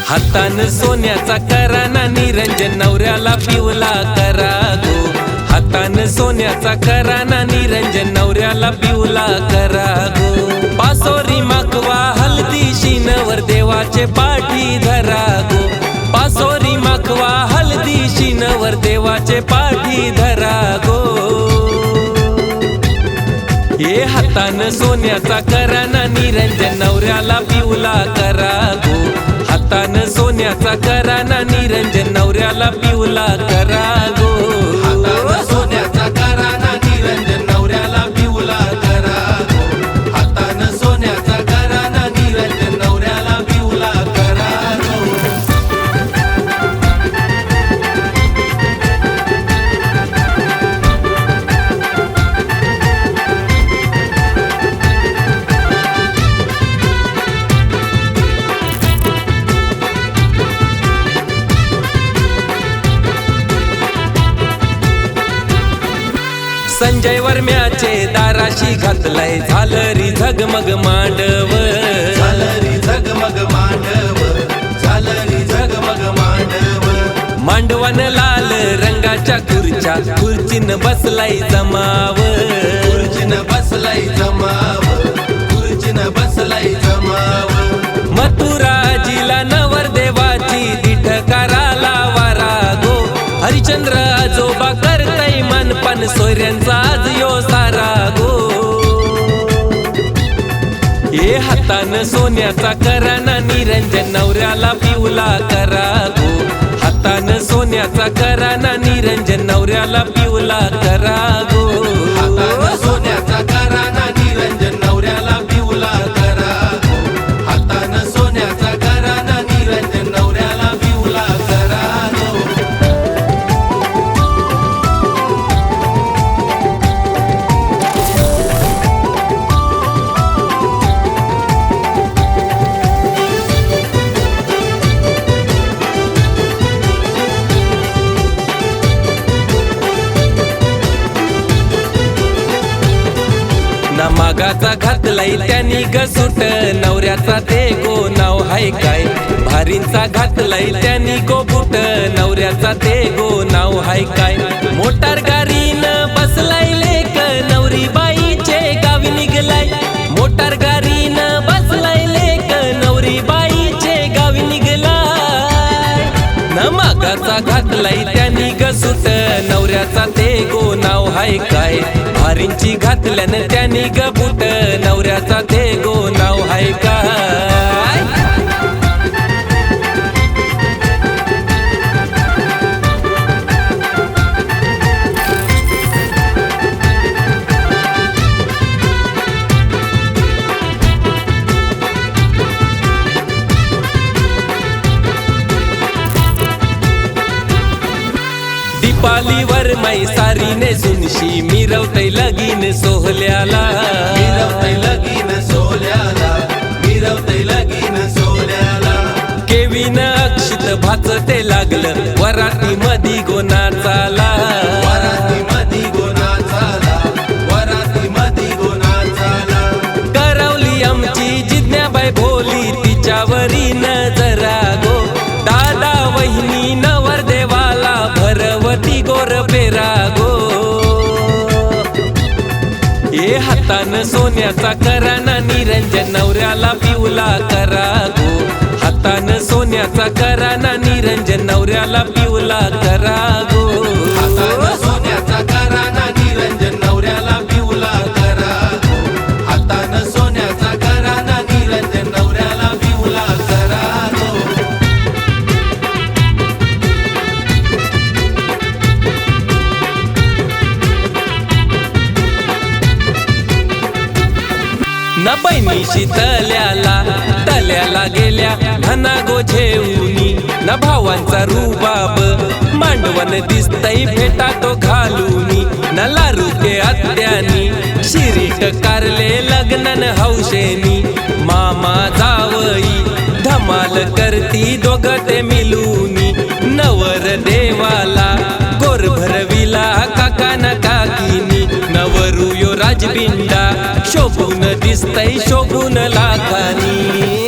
हातान सोन्याचा कराना निरंजन नवऱ्याला पिवला करा गो। हातान सोन्याचा कराना निरंजन नवऱ्याला पिवला करा गो। पासोरी माखवा हल्दी शीनवर देवाचे पाठी धरा गो। पासोरी माखवा हल्दी शीनवर देवाचे पाठी धरा गो। ये हातान सोन्याचा कराना निरंजन नवऱ्याला पिवला करा गो। हातान सोन्याचा कराना निरंजन नवऱ्याला पिवला करा गो। हातान सोन्याचा कराना निरंजन नवऱ्याला पिवला करा गो। हातान सोन्याचा कराना निरंजन नवऱ्याला पिवला करा गो। संजय वर्म्याचे दाराशी घातलाय झालरी झगमग मांडव। झालरी झगमग मांडव, झालरी झगमग मांडव। मांडवन लाल रंगाच्या खुर्चीन बसलाय जमाव। खुर्चीन बसलाय जमाव, खुर्चीन बसलाय जमाव। मथुराजीला नवरदेवाची दिठ कराला वारा गो। हरिश्चंद्र आजोबा करताय मानपान सोयऱ्यांचा आज यो सारा गो। ये हातान सोन्याचा कराना निरंजन नवऱ्याला पिवला करा गो। हातान सोन्याचा कराना निरंजन नवऱ्याला पिवला करा गो। हातान सोन्याचा कराना निरंजन नवऱ्याला पिवला करा गो। हातान सोन्याचा कराना निरंजन नवऱ्याला पिवला करा गो। ना मागाचा घातलाय त्यांनी गसूट नवऱ्याचा ते गो नाव हाय काय। भारींचा घातलाय त्यांनी गो बुट नवऱ्याचा ते गो नाव हाय काय। मोटार गाडीनं बसलाय लेक नवरी बाईचे गावी निघलाय। मोटार गाडीनं बसलाय लेक नवरी बाईचे गावी निघलाय। ना मागाचा घातलाय त्यांनी गसूट नवऱ्याचा ते गो नाव हाय काय। भारींची घातल्यानं त्यांनी गबूट नवऱ्याचा ते गो नाव हाय काय। दीपालीवर मै सारीने सुनशी मिरवतय लगीन सोहल्याला। मिरवतय लगीन सोहल्याला, मिरवतय लगीन सोहल्याला। केवीन अक्षित भाचते लागलं वराती मधी गोनाचाला। वराती मधी गोनाचाला, वराती मधी गोनाचाला। करवली आमची जिज्ञाबाई भोली तिच्यावरी नजरा गो। दादा वहिनी नवरदेवाला भरवती गोर पेरा गो। ये हातान सोन्याचा कराना निरंजन नवऱ्याला पिवला करा गो। हातान सोन्याचा कराना निरंजन नवऱ्याला पिवला करा गो। हातान सोन्याचा कराना निरंजन नवऱ्याला पिवला करा गो। हातान सोन्याचा कराना निरंजन नवऱ्याला पिवला करा गो। न बहिणीशी तल्याला गेल्या धना गो झेऊनी। न भावांचा रुबाब मांडवन दिसतय फेटा तो घालूनी। न लारुके आत्यानी शिरीट कारले लग्नन हौशेनी। मामा जावई धमाल करती दोघते मिलूनी। नवर देवाला गोर भरविला काका न काकीनी। नवरू यो राजबिंडा शोभून दिसतय शोभून लाखानी।